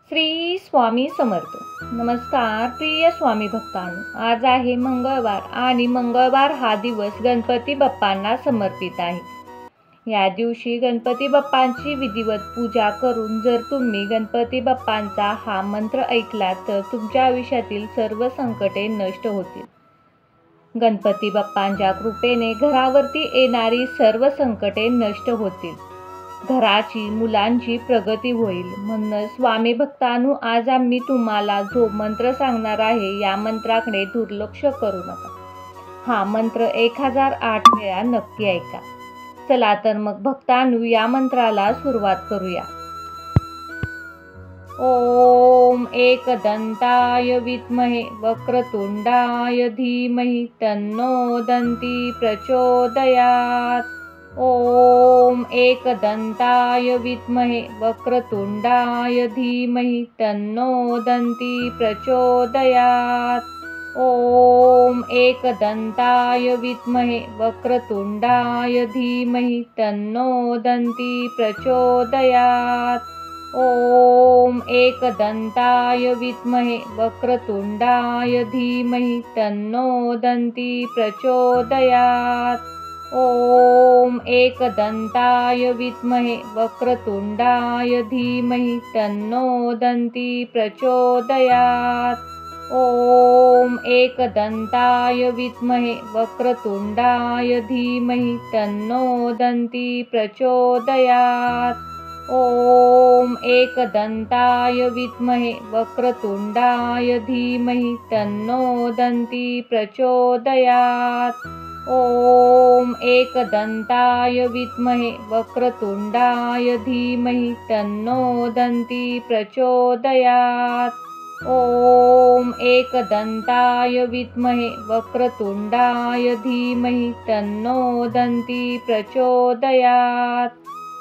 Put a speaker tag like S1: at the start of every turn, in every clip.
S1: श्री स्वामी समर्थ. नमस्कार प्रिय स्वामी भक्तांनो. आज आहे मंगळवार आणि मंगळवार हा दिवस गणपती बाप्पांना समर्पित आहे. या दिवशी गणपती बाप्पांची विधिवत पूजा करून जर तुम्ही गणपती बाप्पांचा हा मंत्र ऐकला तर तुमच्या आयुष्यातील सर्व संकटे नष्ट होतील. गणपती बाप्पांच्या कृपेने घरावरती येणारी सर्व संकटे नष्ट होतील. घराची मुलांची प्रगती होईल. म्हणूनच स्वामी भक्तांनो, आज आम्ही तुम्हाला जो मंत्र सांगणार आहे या मंत्राकडे दुर्लक्ष करू नका. हा मंत्र 1008 वेळा नक्की ऐका. चला तर मग भक्तांनो, या मंत्राला सुरुवात करूया. ओम एकदंताय विद्महे वक्रतुंडाय धीमहि तन्नो दन्ती प्रचोदयात्. ओम एकदंताय विद्महे वक्रतुंडाय धीमहि तन्नो दन्ती प्रचोदयात्. ओम एकदंताय विद्महे वक्रतुंडाय धीमहि तन्नो दन्ती प्रचोदयात्. ओम एकदंताय विद्महे वक्रतुंडाय धीमहि तन्नो दन्ती प्रचोदयात्. ओम एकदंताय विद्महे वक्रतुंडाय धीमहि तन्नो दन्ती प्रचोदयात्. ओम एकदंताय विद्महे वक्रतुंडाय धीमहि तन्नो दन्ती प्रचोदयात्. ओम एकदंताय विद्महे वक्रतुंडाय धीमहि तन्नो दन्ती प्रचोदयात्. ओम एकदंताय विद्महे वक्रतुंडाय धीमहि तन्नो दन्ती प्रचोदयात्. ओम एकदंताय विद्महे वक्रतुंडाय धीमहि तन्नो दन्ती प्रचोदयात्.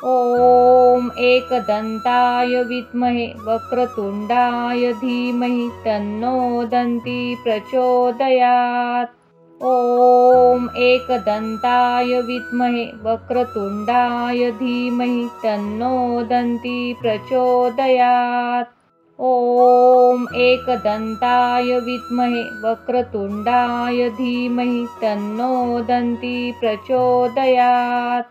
S1: ओम एकदंताय विद्महे वक्रतुंडाय धीमहि तन्नो दन्ती प्रचोदयात्. ओम एकदंताय विद्महे वक्रतुंडाय धीमहि तन्नो दन्ती प्रचोदयात्. ओम एकदंताय विद्महे वक्रतुंडाय धीमहि तन्नो दन्ती प्रचोदयात्.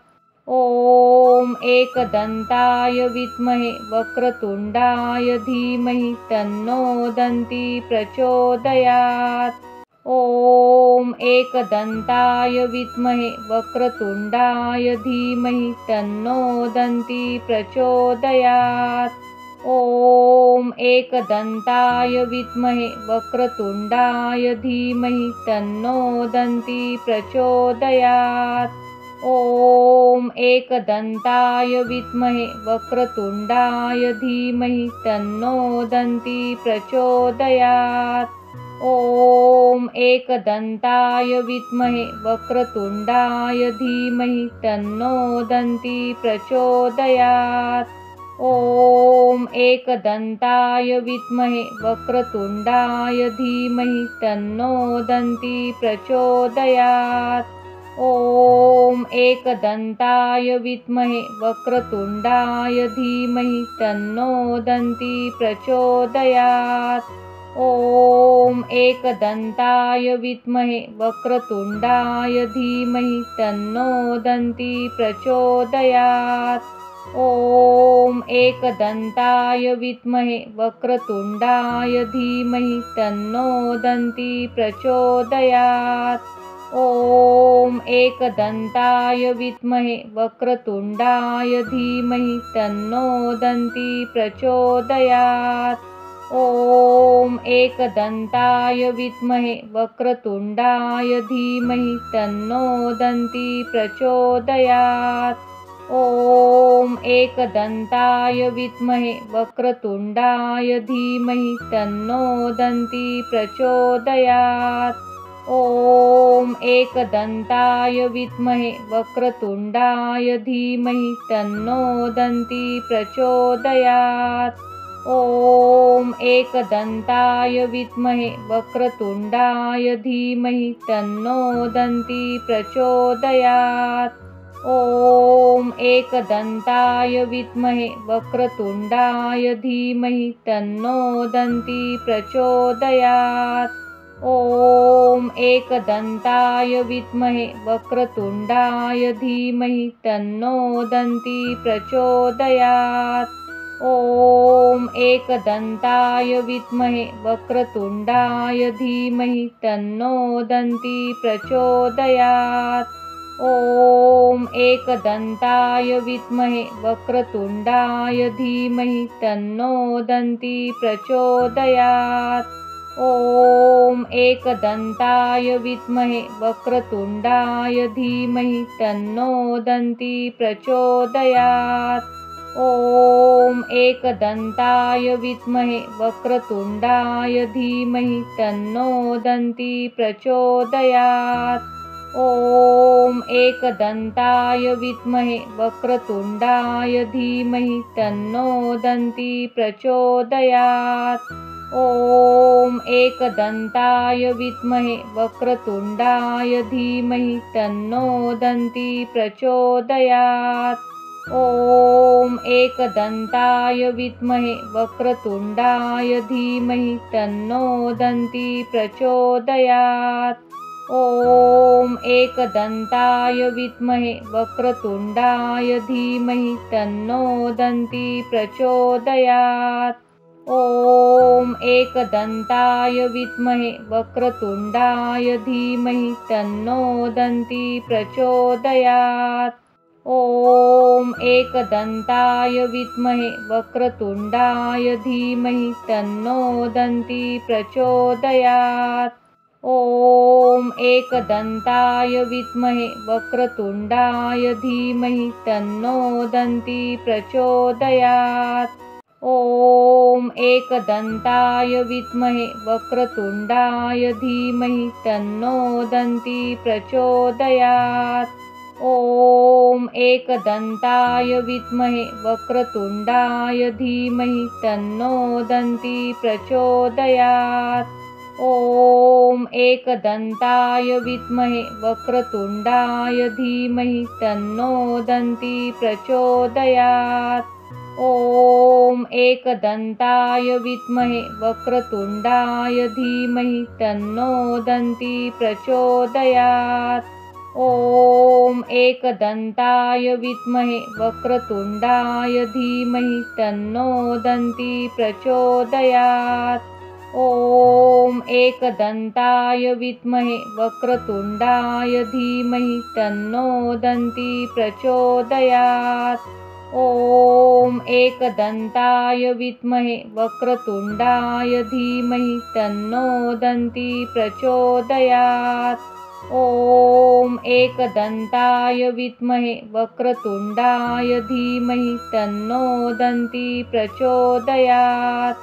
S1: ओम एकदंताय विद्महे वक्रतुंडाय धीमहि तन्नो दन्ती प्रचोदयात्. ओम एकदंताय विद्महे वक्रतुंडाय धीमहि तन्नो दन्ती प्रचोदयात्. ओम एकदंताय विद्महे वक्रतुंडाय धीमहि तन्नो दन्ती प्रचोदयात्. ओम एकदंताय विद्महे वक्रतुंडाय धीमहि तन्नो दन्ती प्रचोदयात्. ओम एकदंताय विद्महे वक्रतुंडाय धीमहि तन्नो दन्ती प्रचोदयात्. ओम एकदंताय विद्महे वक्रतुंडाय धीमहि तन्नो दन्ती प्रचोदयात्. ओम एकदंताय विद्महे वक्रतुंडाय धीमहि तन्नो दन्ती प्रचोदयात्. ओम एकदंताय विद्महे वक्रतुंडाय धीमहि तन्नो दन्ती प्रचोदयात्. ओम एकदंताय विद्महे वक्रतुंडाय धीमहि तन्नो दन्ती प्रचोदयात्. ओम एकदंताय विद्महे वक्रतुंडाय धीमहि तन्नो दन्ती प्रचोदयात्. ओम एकदंताय विद्महे वक्रतुंडाय धीमहि तन्नो दन्ती प्रचोदयात्. ओम एकदंताय विद्महे वक्रतुंडाय धीमहि तन्नो दन्ती प्रचोदयात्. ओम एकदंताय विद्महे वक्रतुंडाय धीमहि तन्नो दन्ती प्रचोदयात्. ओम एकदंताय विद्महे वक्रतुंडाय धीमहि तन्नो दन्ती प्रचोदयात्. ॐ एकदन्ताय विद्महे वक्रतुण्डाय धीमहि तन्नो दन्ती प्रचोदयात्। ॐ एकदन्ताय विद्महे वक्रतुण्डाय धीमहि तन्नो दन्ती प्रचोदयात्। ॐ एकदन्ताय विद्महे वक्रतुण्डाय धीमहि तन्नो दन्ती प्रचोदयात्। ॐ एकदन्ताय विद्महे वक्रतुण्डाय धीमहि तन्नो दन्ती प्रचोदयात्। ॐ एकदन्ताय विद्महे वक्रतुण्डाय धीमहि तन्नो दन्ती प्रचोदयात्। ॐ एकदन्ताय विद्महे वक्रतुण्डाय धीमहि तन्नो दन्ती प्रचोदयात्। ॐ एकदन्ताय विद्महे वक्रतुण्डाय धीमहि तन्नो दन्ती प्रचोदयात्। ॐ एकदन्ताय विद्महे वक्रतुण्डाय धीमहि तन्नो दन्ती प्रचोदयात्। ॐ एकदन्ताय विद्महे वक्रतुण्डाय धीमहि तन्नो दन्ती प्रचोदयात्। ॐ एकदन्ताय विद्महे वक्रतुण्डाय धीमहि तन्नो दन्ती प्रचोदयात्। ॐ एकदन्ताय विद्महे वक्रतुण्डाय धीमहि तन्नो दन्ती प्रचोदयात्। ॐ एकदन्ताय विद्महे वक्रतुण्डाय धीमहि तन्नो दन्ती प्रचोदयात्। ॐ एकदन्ताय विद्महे वक्रतुण्डाय धीमहि तन्नो दन्ती प्रचोदयात्। ॐ एकदन्ताय विद्महे वक्रतुण्डाय धीमहि तन्नो दन्ती प्रचोदयात्। ॐ एकदन्ताय विद्महे वक्रतुण्डाय धीमहि तन्नो दन्ती प्रचोदयात्। ॐ एकदन्ताय विद्महे वक्रतुण्डाय धीमहि तन्नो दन्ती प्रचोदयात्। ॐ एकदन्ताय विद्महे वक्रतुण्डाय धीमहि तन्नो दन्ती प्रचोदयात्। ॐ एकदन्ताय विद्महे वक्रतुण्डाय धीमहि तन्नो दन्ती प्रचोदयात्। ॐ एकदन्ताय विद्महे वक्रतुण्डाय धीमहि तन्नो दन्ती प्रचोदयात्। ॐ एकदन्ताय विद्महे वक्रतुण्डाय धीमहि तन्नो दन्ती प्रचोदयात्। ॐ एकदन्ताय विद्महे वक्रतुण्डाय धीमहि तन्नो दन्ती प्रचोदयात्।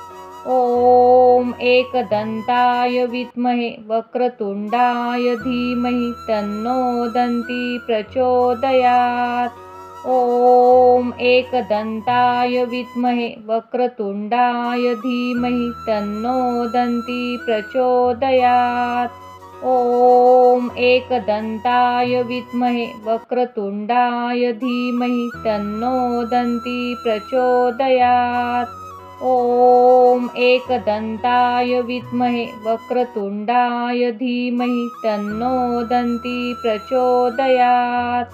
S1: ॐ एकदन्ताय विद्महे वक्रतुण्डाय धीमहि तन्नो दन्ती प्रचोदयात्। ॐ एकदन्ताय विद्महे वक्रतुण्डाय धीमहि तन्नो दन्ती प्रचोदयात्। ॐ एकदन्ताय विद्महे वक्रतुण्डाय धीमहि तन्नो दन्ती प्रचोदयात्। ॐ एकदन्ताय विद्महे वक्रतुण्डाय धीमहि तन्नो दन्ती प्रचोदयात्।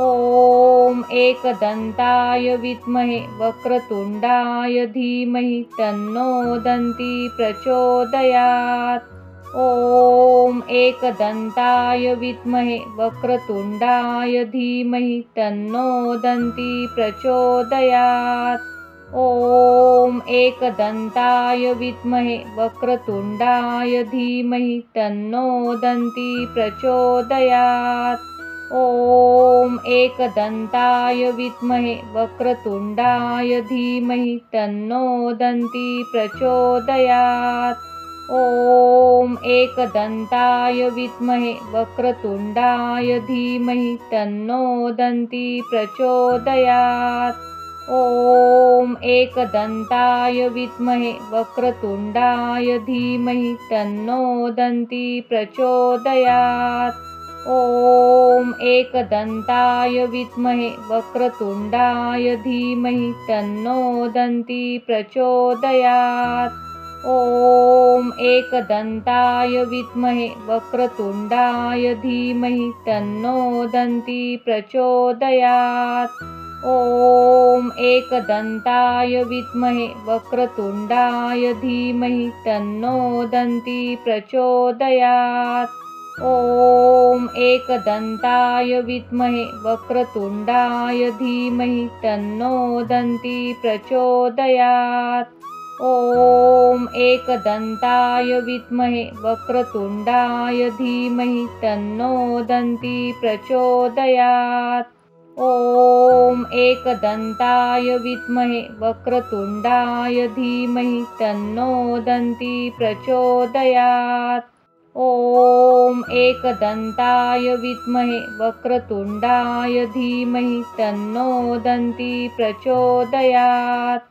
S1: ॐ एकदन्ताय विद्महे वक्रतुण्डाय धीमहि तन्नो दन्ती प्रचोदयात्। ॐ एकदन्ताय विद्महे वक्रतुण्डाय धीमहि तन्नो दन्ती प्रचोदयात्। ॐ एकदन्ताय विद्महे वक्रतुण्डाय धीमहि तन्नो दन्ती प्रचोदयात्। ॐ एकदन्ताय विद्महे वक्रतुण्डाय धीमहि तन्नो दन्ती प्रचोदयात्। ॐ एकदन्ताय विद्महे वक्रतुण्डाय धीमहि तन्नो दन्ती प्रचोदयात्। ॐ एकदन्ताय विद्महे वक्रतुण्डाय धीमहि तन्नो दन्ती प्रचोदयात्। ॐ एकदन्ताय विद्महे वक्रतुण्डाय धीमहि तन्नो दन्ती प्रचोदयात्। ॐ एकदन्ताय विद्महे वक्रतुण्डाय धीमहि तन्नो दन्ती प्रचोदयात्। ॐ एकदन्ताय विद्महे वक्रतुण्डाय धीमहि तन्नो दन्ती प्रचोदयात्। ॐ एकदन्ताय विद्महे वक्रतुण्डाय धीमहि तन्नो दन्ती प्रचोदयात्। ॐ एकदन्ताय विद्महे वक्रतुण्डाय धीमहि तन्नो दन्ती प्रचोदयात्। ॐ एकदन्ताय विद्महे वक्रतुण्डाय धीमहि तन्नो दन्ती प्रचोदयात्। ॐ एकदन्ताय विद्महे वक्रतुण्डाय धीमहि तन्नो दन्ती प्रचोदयात्।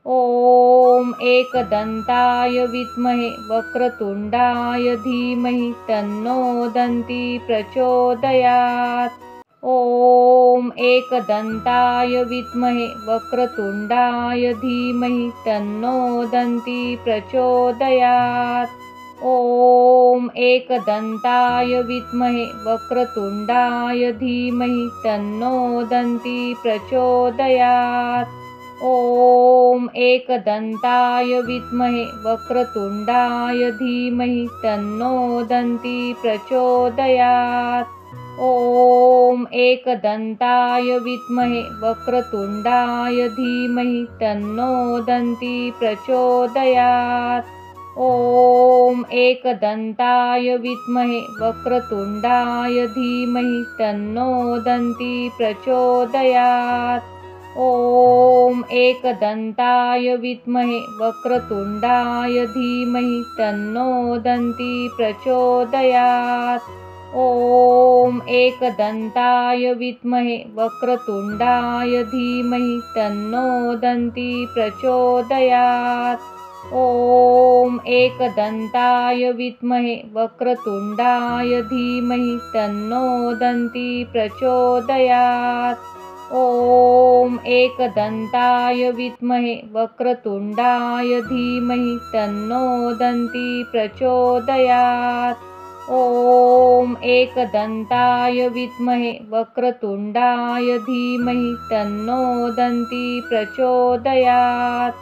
S1: ॐ एकदन्ताय विद्महे वक्रतुण्डाय धीमहि तन्नो दन्ती प्रचोदयात्। ॐ एकदन्ताय विद्महे वक्रतुण्डाय धीमहि तन्नो दन्ती प्रचोदयात्। ॐ एकदन्ताय विद्महे वक्रतुण्डाय धीमहि तन्नो दन्ती प्रचोदयात्। ॐ एकदन्ताय विद्महे वक्रतुण्डाय धीमहि तन्नो दन्ती प्रचोदयात्। ॐ एकदन्ताय विद्महे वक्रतुण्डाय धीमहि तन्नो दन्ती प्रचोदयात्। ॐ एकदन्ताय विद्महे वक्रतुण्डाय धीमहि तन्नो दन्ती प्रचोदयात्। ॐ एकदन्ताय विद्महे वक्रतुण्डाय धीमहि तन्नो दन्ती प्रचोदयात्। ॐ एकदन्ताय विद्महे वक्रतुण्डाय धीमहि तन्नो दन्ती प्रचोदयात्। ॐ एकदन्ताय विद्महे वक्रतुण्डाय धीमहि तन्नो दन्ती प्रचोदयात्। ॐ एकदन्ताय विद्महे वक्रतुण्डाय धीमहि तन्नो दन्ती प्रचोदयात्। ॐ एकदन्ताय विद्महे वक्रतुण्डाय धीमहि तन्नो दन्ती प्रचोदयात्।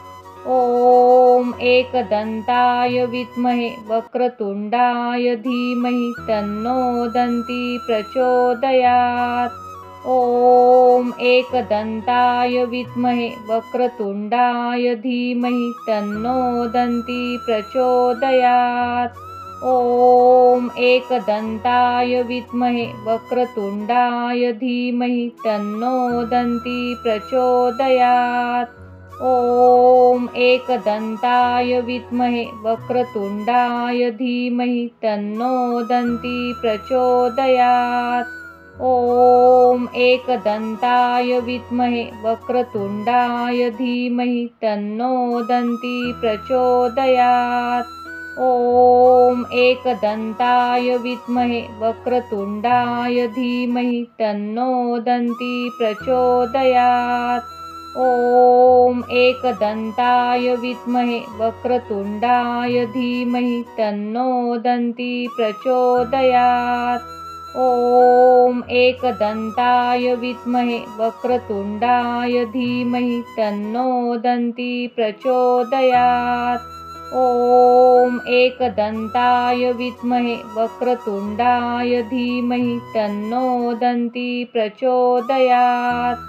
S1: ॐ एकदन्ताय विद्महे वक्रतुण्डाय धीमहि तन्नो दन्ती प्रचोदयात्। ॐ एकदन्ताय विद्महे वक्रतुण्डाय धीमहि तन्नो दन्ती प्रचोदयात्। ॐ एकदन्ताय विद्महे वक्रतुण्डाय धीमहि तन्नो दन्ती प्रचोदयात्। ॐ एकदन्ताय विद्महे वक्रतुण्डाय धीमहि तन्नो दन्ती प्रचोदयात्। ॐ एकदन्ताय विद्महे वक्रतुण्डाय धीमहि तन्नो दन्ती प्रचोदयात्। ॐ एकदन्ताय विद्महे वक्रतुण्डाय धीमहि तन्नो दन्ती प्रचोदयात्। ॐ एकदन्ताय विद्महे वक्रतुण्डाय धीमहि तन्नो दन्ती प्रचोदयात्। ॐ एकदन्ताय विद्महे वक्रतुण्डाय धीमहि तन्नो दन्ती प्रचोदयात्। ॐ एकदन्ताय विद्महे वक्रतुण्डाय धीमहि तन्नो दन्ती प्रचोदयात्।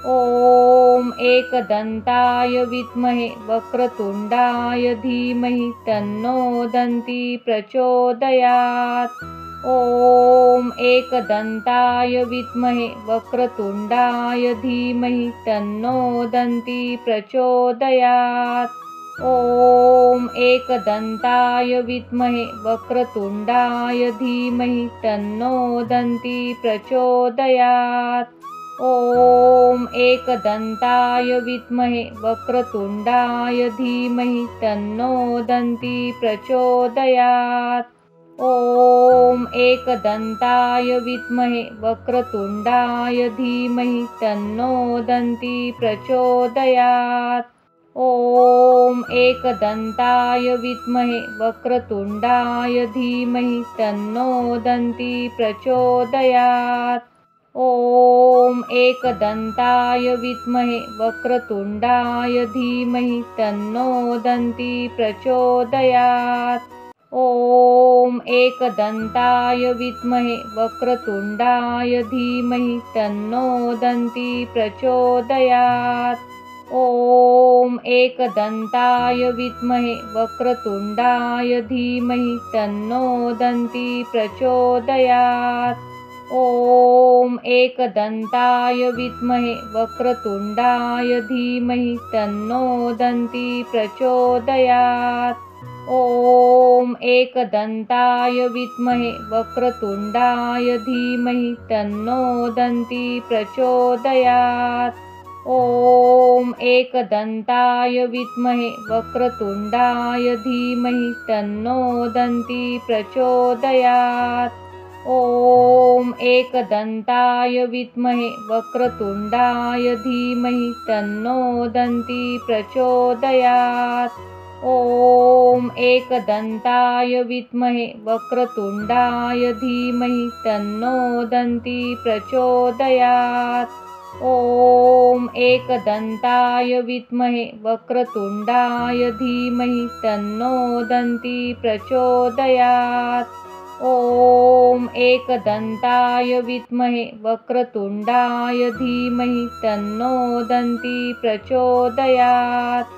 S1: ॐ एकदन्ताय विद्महे वक्रतुण्डाय धीमहि तन्नो दन्ती प्रचोदयात्। ॐ एकदन्ताय विद्महे वक्रतुण्डाय धीमहि तन्नो दन्ती प्रचोदयात्। ॐ एकदन्ताय विद्महे वक्रतुण्डाय धीमहि तन्नो दन्ती प्रचोदयात्। ॐ एकदन्ताय विद्महे वक्रतुण्डाय धीमहि तन्नो दन्ती प्रचोदयात्। ॐ एकदन्ताय विद्महे वक्रतुण्डाय धीमहि तन्नो दन्ती प्रचोदयात्। ॐ एकदन्ताय विद्महे वक्रतुण्डाय धीमहि तन्नो दन्ती प्रचोदयात्। ॐ एकदन्ताय विद्महे वक्रतुण्डाय धीमहि तन्नो दन्ती प्रचोदयात्। ॐ एकदन्ताय विद्महे वक्रतुण्डाय धीमहि तन्नो दन्ती प्रचोदयात्। ॐ एकदन्ताय विद्महे वक्रतुण्डाय धीमहि तन्नो दन्ती प्रचोदयात्। ॐ एकदन्ताय विद्महे वक्रतुण्डाय धीमहि तन्नो दन्ती प्रचोदयात्। ॐ एकदन्ताय विद्महे वक्रतुण्डाय धीमहि तन्नो दन्ती प्रचोदयात्। ॐ एकदन्ताय विद्महे वक्रतुण्डाय धीमहि तन्नो दन्ती प्रचोदयात्। ॐ एकदन्ताय विद्महे वक्रतुण्डाय धीमहि तन्नो दन्ती प्रचोदयात्। ॐ एकदन्ताय विद्महे वक्रतुण्डाय धीमहि तन्नो दन्ती प्रचोदयात्। ॐ एकदन्ताय विद्महे वक्रतुण्डाय धीमहि तन्नो दन्ती प्रचोदयात्। ॐ एकदन्ताय विद्महे वक्रतुण्डाय धीमहि तन्नो दन्ती प्रचोदयात्।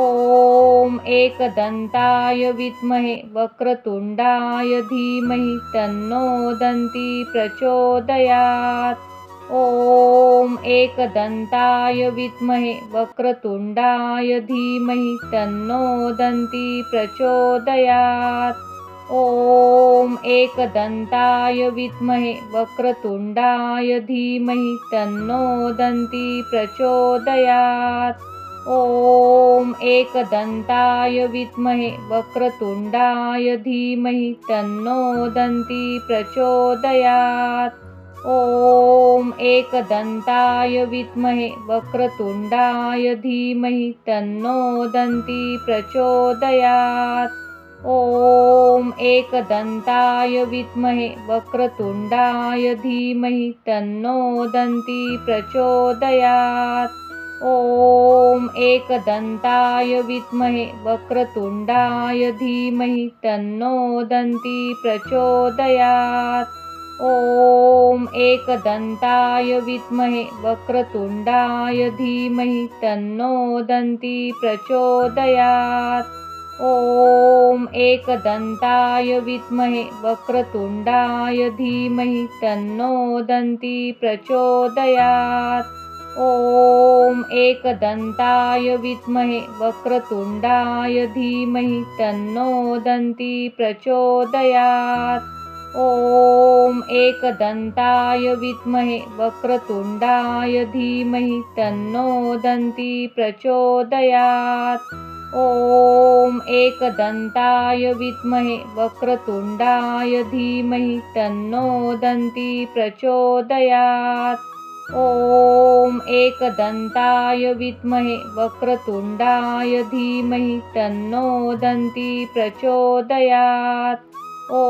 S1: ॐ एकदन्ताय विद्महे वक्रतुण्डाय धीमहि तन्नो दन्ती प्रचोदयात्। ॐ एकदन्ताय विद्महे वक्रतुण्डाय धीमहि तन्नो दन्ती प्रचोदयात्। ॐ एकदन्ताय विद्महे वक्रतुण्डाय धीमहि तन्नो दन्ती प्रचोदयात्। ॐ एकदन्ताय विद्महे वक्रतुण्डाय धीमहि तन्नो दन्ती प्रचोदयात्। ॐ एकदन्ताय विद्महे वक्रतुण्डाय धीमहि तन्नो दन्ती प्रचोदयात्। ॐ एकदन्ताय विद्महे वक्रतुण्डाय धीमहि तन्नो दन्ती प्रचोदयात्। ॐ एकदन्ताय विद्महे वक्रतुण्डाय धीमहि तन्नो दन्ती प्रचोदयात्। ॐ एकदन्ताय विद्महे वक्रतुण्डाय धीमहि तन्नो दन्ती प्रचोदयात्। ॐ एकदन्ताय विद्महे वक्रतुण्डाय धीमहि तन्नो दन्ती प्रचोदयात्। ॐ एकदन्ताय विद्महे वक्रतुण्डाय धीमहि तन्नो दन्ती प्रचोदयात्। ॐ एकदन्ताय विद्महे वक्रतुण्डाय धीमहि तन्नो दन्ती प्रचोदयात्। ॐ एकदन्ताय विद्महे वक्रतुण्डाय धीमहि तन्नो दन्ती प्रचोदयात्। ॐ एकदन्ताय विद्महे वक्रतुण्डाय धीमहि तन्नो दन्ती प्रचोदयात्। ॐ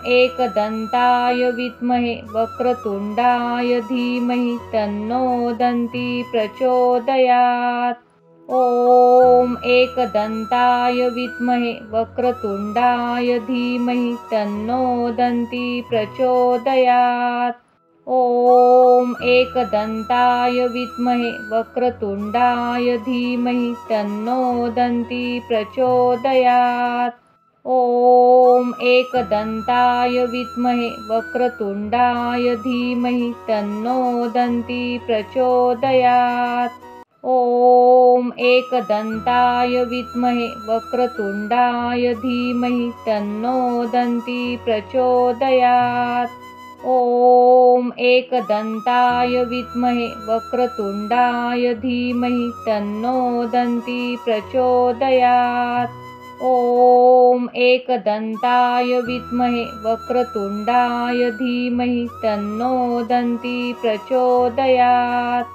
S1: एकदन्ताय विद्महे वक्रतुण्डाय धीमहि तन्नो दन्ती प्रचोदयात्। ॐ एकदन्ताय विद्महे वक्रतुण्डाय धीमहि तन्नो दन्ती प्रचोदयात्। ॐ एकदन्ताय विद्महे वक्रतुण्डाय धीमहि तन्नो दन्ती प्रचोदयात्। ॐ एकदन्ताय विद्महे वक्रतुण्डाय धीमहि तन्नो दन्ती प्रचोदयात्। ॐ एकदन्ताय विद्महे वक्रतुण्डाय धीमहि तन्नो दन्ती प्रचोदयात्। ॐ एकदन्ताय विद्महे वक्रतुण्डाय धीमहि तन्नो दन्ती प्रचोदयात्। ॐ एकदन्ताय विद्महे वक्रतुण्डाय धीमहि तन्नो दन्ती प्रचोदयात्।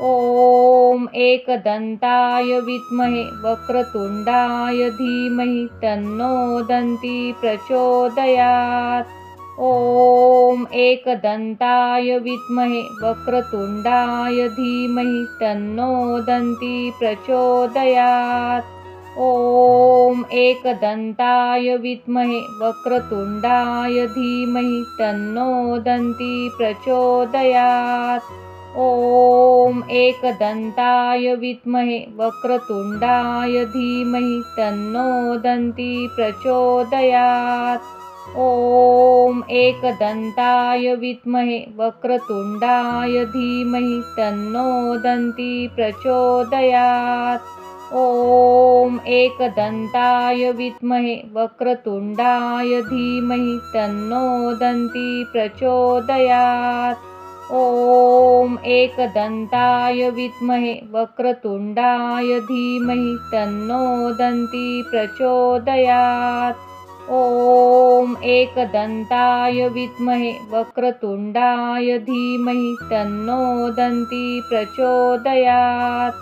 S1: ॐ एकदन्ताय विद्महे वक्रतुण्डाय धीमहि तन्नो दन्ती प्रचोदयात्। ॐ एकदन्ताय विद्महे वक्रतुण्डाय धीमहि तन्नो दन्ती प्रचोदयात्। ॐ एकदन्ताय विद्महे वक्रतुण्डाय धीमहि तन्नो दन्ती प्रचोदयात्। ॐ एकदन्ताय विद्महे वक्रतुण्डाय धीमहि तन्नो दन्ती प्रचोदयात्। ॐ एकदन्ताय विद्महे वक्रतुण्डाय धीमहि तन्नो दन्ती प्रचोदयात्। ॐ एकदन्ताय विद्महे वक्रतुण्डाय धीमहि तन्नो दन्ती प्रचोदयात्। ॐ एकदन्ताय विद्महे वक्रतुण्डाय धीमहि तन्नो दन्ती प्रचोदयात्। ॐ एकदन्ताय विद्महे वक्रतुण्डाय धीमहि तन्नो दन्ती प्रचोदयात्।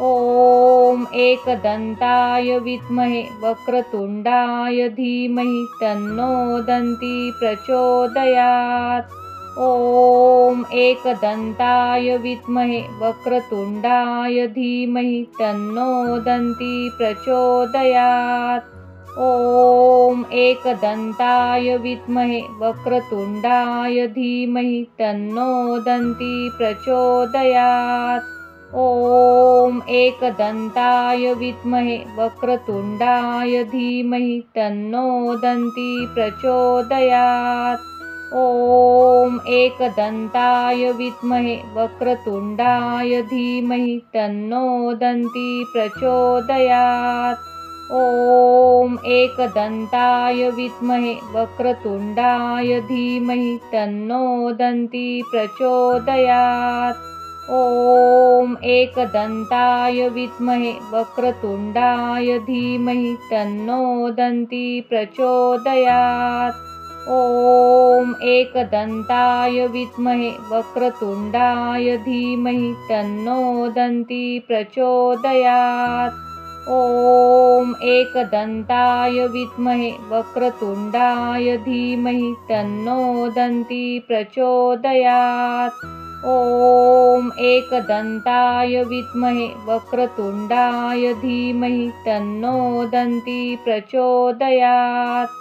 S1: ॐ एकदन्ताय विद्महे वक्रतुण्डाय धीमहि तन्नो दन्ती प्रचोदयात्। ॐ एकदन्ताय विद्महे वक्रतुण्डाय धीमहि तन्नो दन्ती प्रचोदयात्। ॐ एकदन्ताय विद्महे वक्रतुण्डाय धीमहि तन्नो दन्ती प्रचोदयात्। ॐ एकदन्ताय विद्महे वक्रतुण्डाय धीमहि तन्नो दन्ती प्रचोदयात्। ॐ एकदन्ताय विद्महे वक्रतुण्डाय धीमहि तन्नो दन्ती प्रचोदयात्। ॐ एकदन्ताय विद्महे वक्रतुण्डाय धीमहि तन्नो दन्ती प्रचोदयात्। ॐ एकदन्ताय विद्महे वक्रतुण्डाय धीमहि तन्नो दन्ती प्रचोदयात्। ॐ एकदन्ताय विद्महे वक्रतुण्डाय धीमहि तन्नो दन्ती प्रचोदयात्। ॐ एकदन्ताय विद्महे वक्रतुण्डाय धीमहि तन्नो दन्ती प्रचोदयात्। ॐ एकदन्ताय विद्महे वक्रतुण्डाय धीमहि तन्नो दन्ती प्रचोदयात्।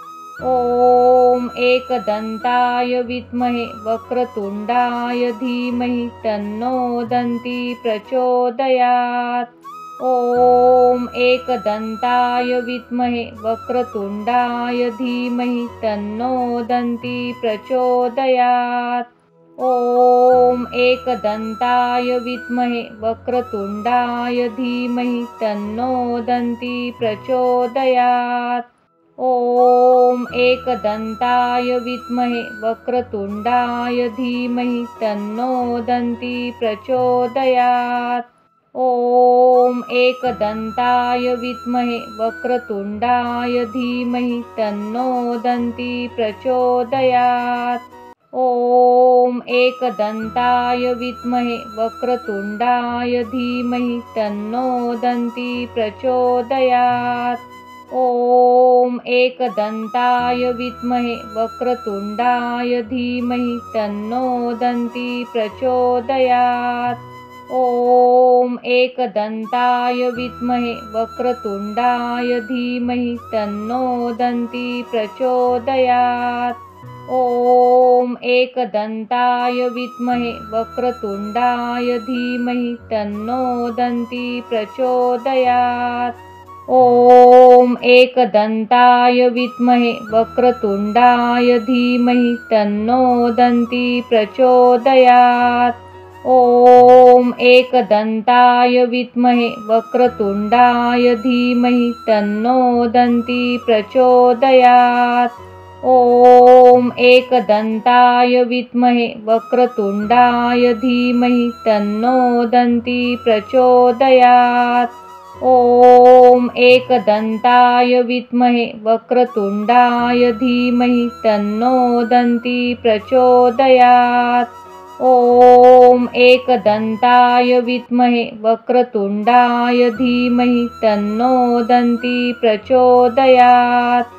S1: ॐ एकदन्ताय विद्महे वक्रतुण्डाय धीमहि तन्नो दन्ती प्रचोदयात्। ॐ एकदन्ताय विद्महे वक्रतुण्डाय धीमहि तन्नो दन्ती प्रचोदयात्। ॐ एकदन्ताय विद्महे वक्रतुण्डाय धीमहि तन्नो दन्ती प्रचोदयात्। ॐ एकदन्ताय विद्महे वक्रतुण्डाय धीमहि तन्नो दन्ती प्रचोदयात्। ॐ एकदन्ताय विद्महे वक्रतुण्डाय धीमहि तन्नो दन्ती प्रचोदयात्। ॐ एकदन्ताय विद्महे वक्रतुण्डाय धीमहि तन्नो दन्ती प्रचोदयात्। ॐ एकदन्ताय विद्महे वक्रतुण्डाय धीमहि तन्नो दन्ती प्रचोदयात्। ॐ एकदन्ताय विद्महे वक्रतुण्डाय धीमहि तन्नो दन्ती प्रचोदयात्। ॐ एकदन्ताय विद्महे वक्रतुण्डाय धीमहि तन्नो दन्ती प्रचोदयात्। ॐ एकदन्ताय विद्महे वक्रतुण्डाय धीमहि तन्नो दन्ती प्रचोदयात्। ॐ एकदन्ताय विद्महे वक्रतुण्डाय धीमहि तन्नो दन्ती प्रचोदयात्। ॐ एकदन्ताय विद्महे वक्रतुण्डाय धीमहि तन्नो दन्ती प्रचोदयात्। ॐ एकदन्ताय विद्महे वक्रतुण्डाय धीमहि तन्नो दन्ती प्रचोदयात्। ॐ एकदन्ताय विद्महे वक्रतुण्डाय धीमहि तन्नो दन्ती प्रचोदयात्।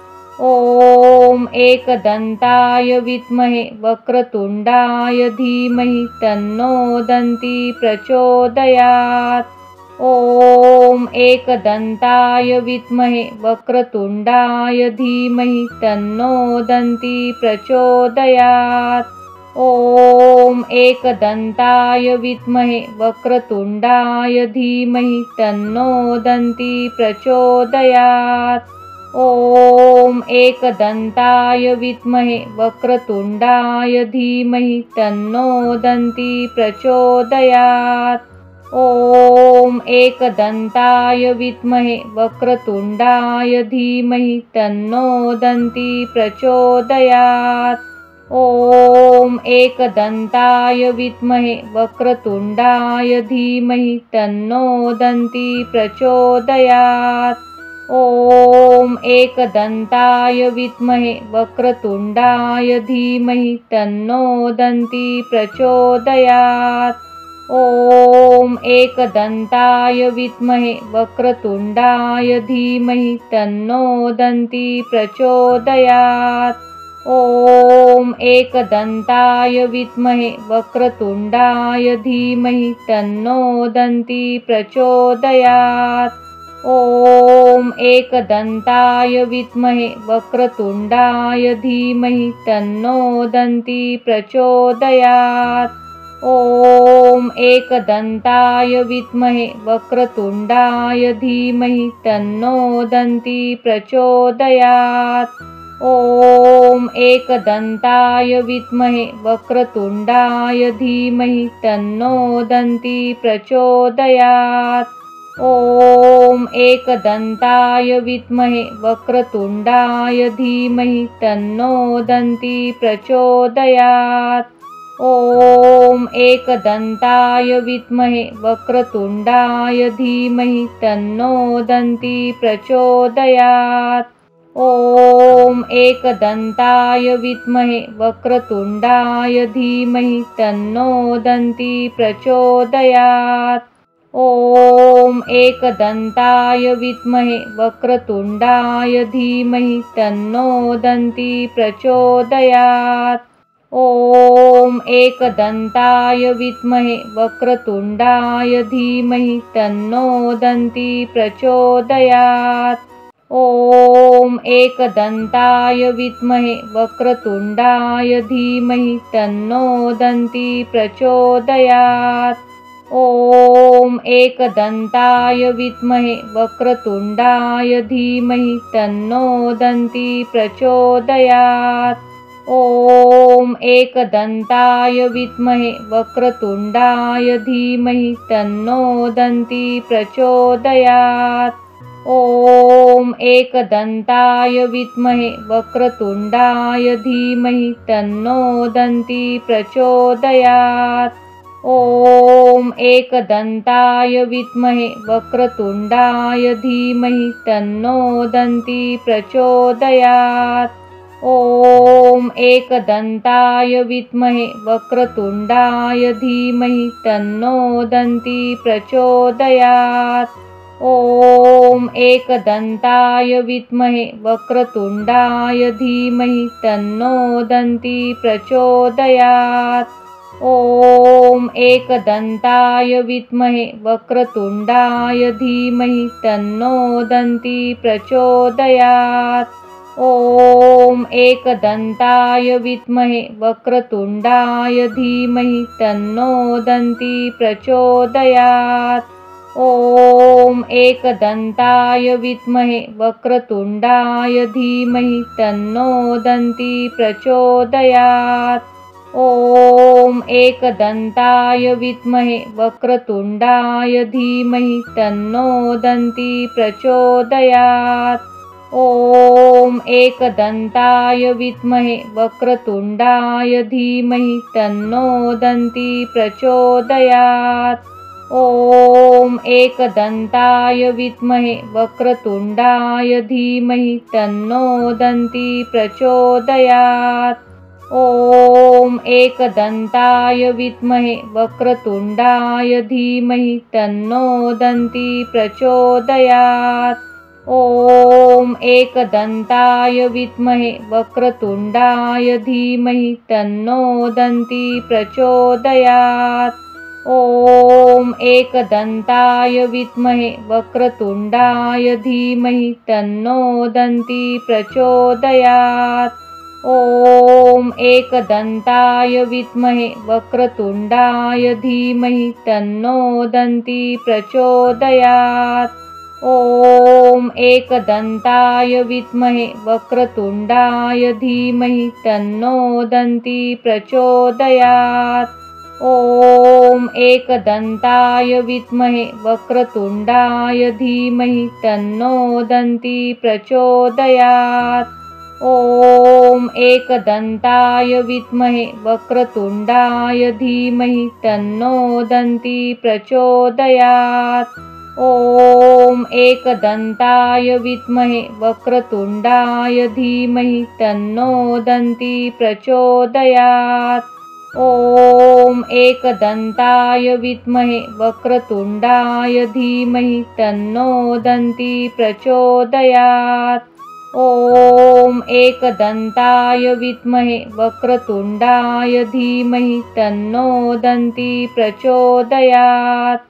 S1: ॐ एकदन्ताय विद्महे वक्रतुण्डाय धीमहि तन्नो दन्ती प्रचोदयात्। ॐ एकदन्ताय विद्महे वक्रतुण्डाय धीमहि तन्नो दन्ती प्रचोदयात्। ॐ एकदन्ताय विद्महे वक्रतुण्डाय धीमहि तन्नो दन्ती प्रचोदयात्। ॐ एकदन्ताय विद्महे वक्रतुण्डाय धीमहि तन्नो दन्ती प्रचोदयात्। ॐ एकदन्ताय विद्महे वक्रतुण्डाय धीमहि तन्नो दन्ती प्रचोदयात्। ॐ एकदन्ताय विद्महे वक्रतुण्डाय धीमहि तन्नो दन्ती प्रचोदयात्। ॐ एकदन्ताय विद्महे वक्रतुण्डाय धीमहि तन्नो दन्ती प्रचोदयात्। ॐ एकदन्ताय विद्महे वक्रतुण्डाय धीमहि तन्नो दन्ती प्रचोदयात्। ॐ एकदन्ताय विद्महे वक्रतुण्डाय धीमहि तन्नो दन्ती प्रचोदयात्। ॐ एकदन्ताय विद्महे वक्रतुण्डाय धीमहि तन्नो दन्ती प्रचोदयात्। ॐ एकदन्ताय विद्महे वक्रतुण्डाय धीमहि तन्नो दन्ती प्रचोदयात्। ॐ एकदन्ताय विद्महे वक्रतुण्डाय धीमहि तन्नो दन्ती प्रचोदयात्। ॐ एकदन्ताय विद्महे वक्रतुण्डाय धीमहि तन्नो दन्ती प्रचोदयात्। ॐ एकदन्ताय विद्महे वक्रतुण्डाय धीमहि तन्नो दन्ती प्रचोदयात्। ॐ एकदन्ताय विद्महे वक्रतुण्डाय धीमहि तन्नो दन्ती प्रचोदयात्। ॐ एकदन्ताय विद्महे वक्रतुण्डाय धीमहि तन्नो दन्ती प्रचोदयात्। ॐ एकदन्ताय विद्महे वक्रतुण्डाय धीमहि तन्नो दन्ती प्रचोदयात्। ॐ एकदन्ताय विद्महे वक्रतुण्डाय धीमहि तन्नो दन्ती प्रचोदयात्। ॐ एकदन्ताय विद्महे वक्रतुण्डाय धीमहि तन्नो दन्ती प्रचोदयात्। ॐ एकदन्ताय विद्महे वक्रतुण्डाय धीमहि तन्नो दन्ती प्रचोदयात्। ॐ एकदन्ताय विद्महे वक्रतुण्डाय धीमहि तन्नो दन्ती प्रचोदयात्। ॐ एकदन्ताय विद्महे वक्रतुण्डाय धीमहि तन्नो दन्ती प्रचोदयात्। ॐ एकदन्ताय विद्महे वक्रतुण्डाय धीमहि तन्नो दन्ती प्रचोदयात्। ॐ एकदन्ताय विद्महे वक्रतुण्डाय धीमहि तन्नो दन्ती प्रचोदयात्। ॐ एकदन्ताय विद्महे वक्रतुण्डाय धीमहि तन्नो दन्ती प्रचोदयात्। ॐ एकदन्ताय विद्महे वक्रतुण्डाय धीमहि तन्नो दन्ती प्रचोदयात्। ॐ एकदन्ताय विद्महे वक्रतुण्डाय धीमहि तन्नो दन्ती प्रचोदयात्। ॐ एकदन्ताय विद्महे वक्रतुण्डाय धीमहि तन्नो दन्ती प्रचोदयात्। ॐ एकदन्ताय विद्महे वक्रतुण्डाय धीमहि तन्नो दन्ती प्रचोदयात्। ॐ एकदन्ताय विद्महे वक्रतुण्डाय धीमहि तन्नो दन्ती प्रचोदयात्। ॐ एकदन्ताय विद्महे वक्रतुण्डाय धीमहि तन्नो दन्ती प्रचोदयात्। ॐ एकदन्ताय विद्महे वक्रतुण्डाय धीमहि तन्नो दन्ती प्रचोदयात्। ॐ एकदन्ताय विद्महे वक्रतुण्डाय धीमहि तन्नो दन्ती प्रचोदयात्। ॐ एकदन्ताय विद्महे वक्रतुण्डाय धीमहि तन्नो दन्ती प्रचोदयात्। ॐ एकदन्ताय विद्महे वक्रतुण्डाय धीमहि तन्नो दन्ती प्रचोदयात्। ॐ एकदन्ताय विद्महे वक्रतुण्डाय धीमहि तन्नो दन्ती प्रचोदयात्। ॐ एकदन्ताय विद्महे वक्रतुण्डाय धीमहि तन्नो दन्ती प्रचोदयात्। ॐ एकदन्ताय विद्महे वक्रतुण्डाय धीमहि तन्नो दन्ती प्रचोदयात्। ॐ एकदन्ताय विद्महे वक्रतुण्डाय धीमहि तन्नो दन्ती प्रचोदयात्। ॐ एकदन्ताय विद्महे वक्रतुण्डाय धीमहि तन्नो दन्ती प्रचोदयात्।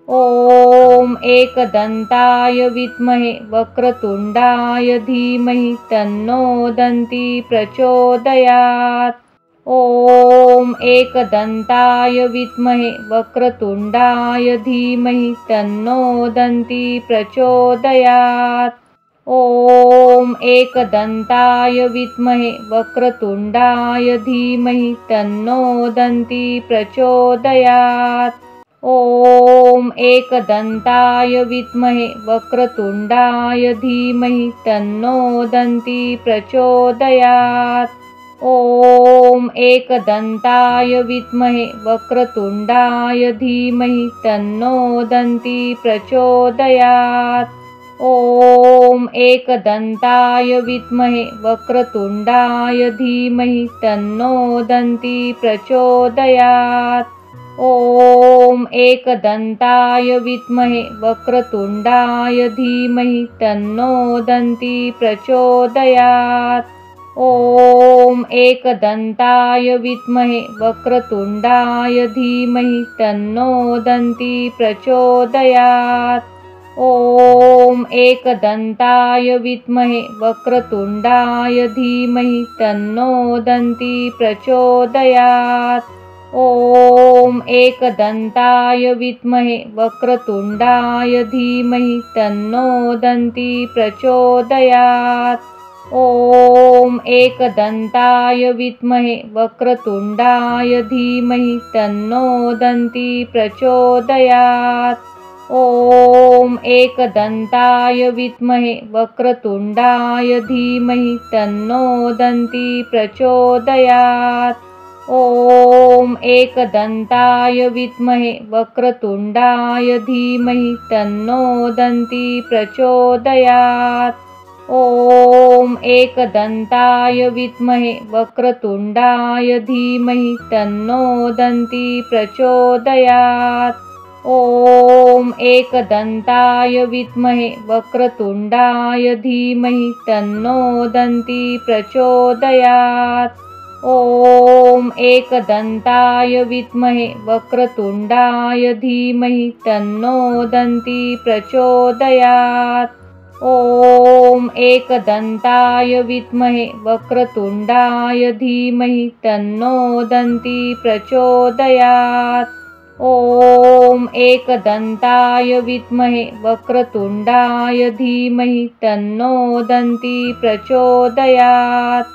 S1: ॐ एकदन्ताय विद्महे वक्रतुण्डाय धीमहि तन्नो दन्ती प्रचोदयात्। ॐ एकदन्ताय विद्महे वक्रतुण्डाय धीमहि तन्नो दन्ती प्रचोदयात्। ॐ एकदन्ताय विद्महे वक्रतुण्डाय धीमहि तन्नो दन्ती प्रचोदयात्। ॐ एकदन्ताय विद्महे वक्रतुण्डाय धीमहि तन्नो दन्ती प्रचोदयात्। ॐ एकदन्ताय विद्महे वक्रतुण्डाय धीमहि तन्नो दन्ती प्रचोदयात्। ॐ एकदन्ताय विद्महे वक्रतुण्डाय धीमहि तन्नो दन्ती प्रचोदयात्। ॐ एकदन्ताय विद्महे वक्रतुण्डाय धीमहि तन्नो दन्ती प्रचोदयात्। ॐ एकदन्ताय विद्महे वक्रतुण्डाय धीमहि तन्नो दन्ती प्रचोदयात्। ॐ एकदन्ताय विद्महे वक्रतुण्डाय धीमहि तन्नो दन्ती प्रचोदयात्। ॐ एकदन्ताय विद्महे वक्रतुण्डाय धीमहि तन्नो दन्ती प्रचोदयात्। ॐ एकदन्ताय विद्महे वक्रतुण्डाय धीमहि तन्नो दन्ती प्रचोदयात्। ॐ एकदन्ताय विद्महे वक्रतुण्डाय धीमहि तन्नो दन्ती प्रचोदयात्। ॐ एकदन्ताय विद्महे वक्रतुण्डाय धीमहि तन्नो दन्ती प्रचोदयात्। ॐ एकदन्ताय विद्महे वक्रतुण्डाय धीमहि तन्नो दन्ती प्रचोदयात्। ॐ एकदन्ताय विद्महे वक्रतुण्डाय धीमहि तन्नो दन्ती प्रचोदयात्। ॐ एकदन्ताय विद्महे वक्रतुण्डाय धीमहि तन्नो दन्ती प्रचोदयात्। ॐ एकदन्ताय विद्महे वक्रतुण्डाय धीमहि तन्नो दन्ती प्रचोदयात्। ॐ एकदन्ताय विद्महे वक्रतुण्डाय धीमहि तन्नो दन्ती प्रचोदयात्।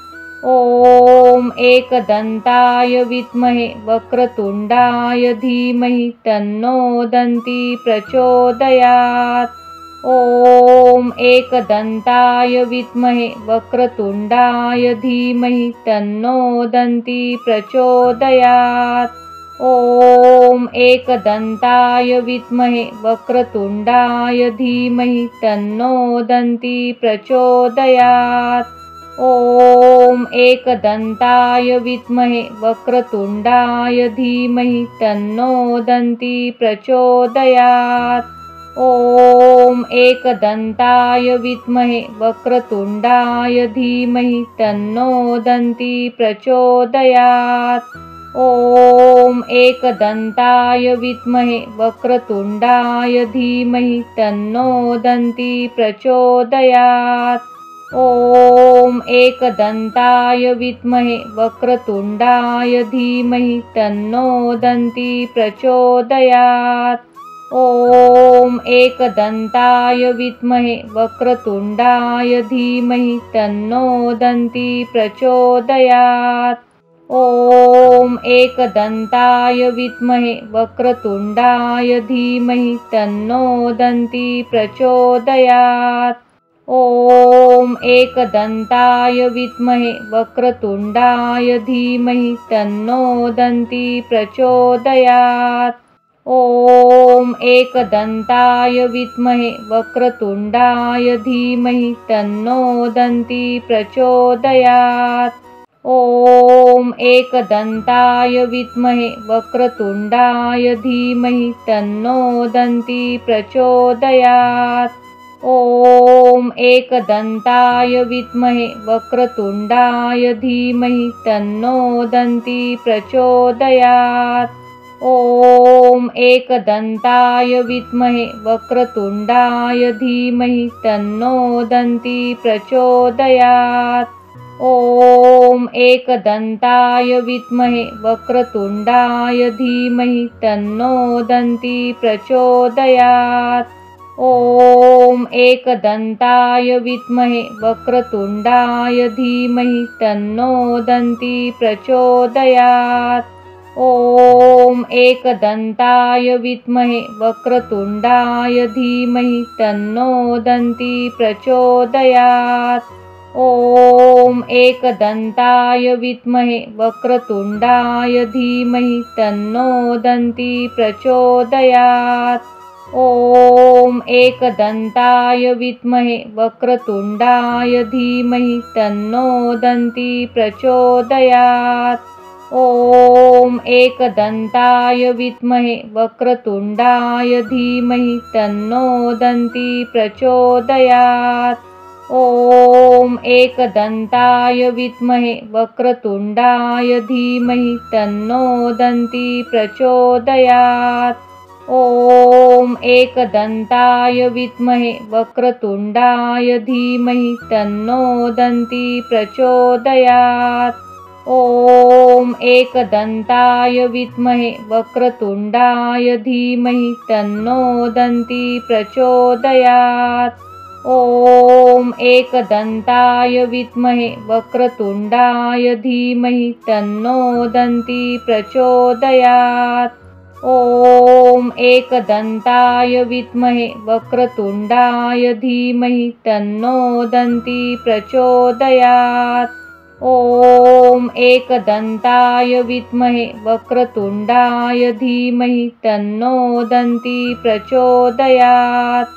S1: ॐ एकदन्ताय विद्महे वक्रतुण्डाय धीमहि तन्नो दन्ती प्रचोदयात्। ॐ एकदन्ताय विद्महे वक्रतुण्डाय धीमहि तन्नो दन्ती प्रचोदयात्। ॐ एकदन्ताय विद्महे वक्रतुण्डाय धीमहि तन्नो दन्ती प्रचोदयात्। ॐ एकदन्ताय विद्महे वक्रतुण्डाय धीमहि तन्नो दन्ती प्रचोदयात्। ॐ एकदन्ताय विद्महे वक्रतुण्डाय धीमहि तन्नो दन्ती प्रचोदयात्। ॐ एकदन्ताय विद्महे वक्रतुण्डाय धीमहि तन्नो दन्ती प्रचोदयात्। ॐ एकदन्ताय विद्महे वक्रतुण्डाय धीमहि तन्नो दन्ती प्रचोदयात्। ॐ एकदन्ताय विद्महे वक्रतुण्डाय धीमहि तन्नो दन्ती प्रचोदयात्। ॐ एकदन्ताय विद्महे वक्रतुण्डाय धीमहि तन्नो दन्ती प्रचोदयात्। ॐ एकदन्ताय विद्महे वक्रतुण्डाय धीमहि तन्नो दन्ती प्रचोदयात्। ॐ एकदन्ताय विद्महे वक्रतुण्डाय धीमहि तन्नो दन्ती प्रचोदयात्। ॐ एकदन्ताय विद्महे वक्रतुण्डाय धीमहि तन्नो दन्ती प्रचोदयात्। ॐ एकदन्ताय विद्महे वक्रतुण्डाय धीमहि तन्नो दन्ती प्रचोदयात्। ॐ एकदन्ताय विद्महे वक्रतुण्डाय धीमहि तन्नो दन्ती प्रचोदयात्। ॐ एकदन्ताय विद्महे वक्रतुण्डाय धीमहि तन्नो दन्ती प्रचोदयात्। ॐ एकदन्ताय विद्महे वक्रतुण्डाय धीमहि तन्नो दन्ती प्रचोदयात्। ॐ एकदन्ताय विद्महे वक्रतुण्डाय धीमहि तन्नो दन्ती प्रचोदयात्। ॐ एकदन्ताय विद्महे वक्रतुण्डाय धीमहि तन्नो दन्ती प्रचोदयात्। ॐ एकदन्ताय विद्महे वक्रतुण्डाय धीमहि तन्नो दन्ती प्रचोदयात्। ॐ एकदन्ताय विद्महे वक्रतुण्डाय धीमहि तन्नो दन्ती प्रचोदयात्। ॐ एकदन्ताय विद्महे वक्रतुण्डाय धीमहि तन्नो दन्ती प्रचोदयात्। ॐ एकदन्ताय विद्महे वक्रतुण्डाय धीमहि तन्नो दन्ती प्रचोदयात्। ॐ एकदन्ताय विद्महे वक्रतुण्डाय धीमहि तन्नो दन्ती प्रचोदयात्। ॐ एकदन्ताय विद्महे वक्रतुण्डाय धीमहि तन्नो दन्ती प्रचोदयात्। ॐ एकदन्ताय विद्महे वक्रतुण्डाय धीमहि तन्नो दन्ती प्रचोदयात्। ॐ एकदन्ताय विद्महे वक्रतुण्डाय धीमहि तन्नो दन्ती प्रचोदयात्।